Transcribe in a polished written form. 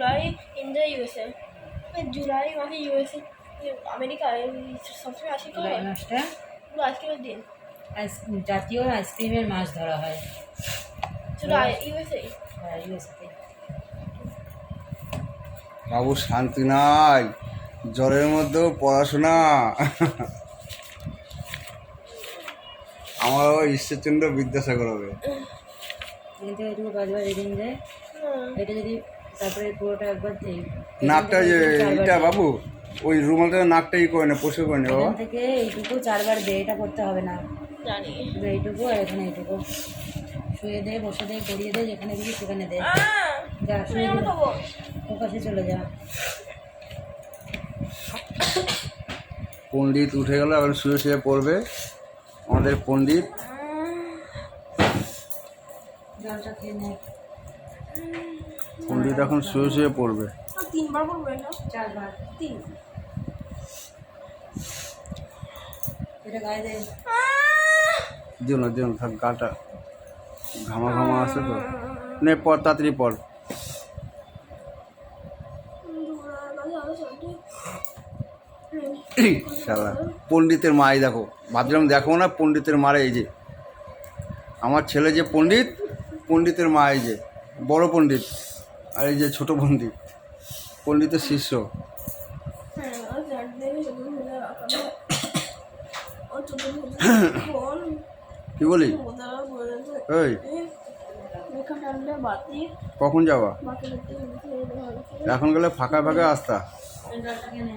July in the USA. July মানে USA America সবসময় আসি তো জুলাই মাসটা পুরো আইসক্রিমের দিন। জাতীয় আইসক্রিমের মাস ধরা হয় জুলাই ইউএসএ। হ্যাঁ ইউএসএতে। বাবু শান্তি নাই, জ্বরের মধ্যেও পড়াশোনা। আমার বাবা ঈশ্বরচন্দ্র বিদ্যাসাগর হবে। কিন্তু এটুকু বাজবার রিডিং দেয়, এটা যদি তারপরে পুরোটা একবার দেই নাকটা যে এটা বাবু ওই রুমালটা নাকটা ই করে না, পরিষ্কার করে নে বাবা। এখান থেকে এইটুকু 4 বার দে, এটা করতে হবে না, জানি শুধু এইটুকু আর এখানে এইটুকু শুয়ে দে, বসে দে, গড়িয়ে দে, যেখানে দিবি সেখানে দে। যা শুয়ে দে, ও পাশে চলে যা। পণ্ডিত উঠে গেল, এখন শুয়ে শুয়ে পড়বে আমাদের পণ্ডিত। জলটা খেয়ে নে। পণ্ডিত এখন শুয়ে শুয়ে পড়বে। 3 বার করবে না 4 বার 3। এটা গায়ে দে। দিও না থাক, গাটা ঘামা ঘামা আছে তো। নে পর, তাড়াতাড়ি পর। শালা পণ্ডিতের মাই দেখো, ভাবছিলাম দেখো না পণ্ডিতের মারে। এই যে আমার ছেলে যে পণ্ডিত, পণ্ডিতের মা এই যে বড় পণ্ডিত, আর এই যে ছোট পণ্ডিত, পণ্ডিতের শিষ্য। কি বলি ওই কখন যাওয়া? এখন গেলে ফাঁকা ফাঁকা আসতা। জলটা খেয়ে নে।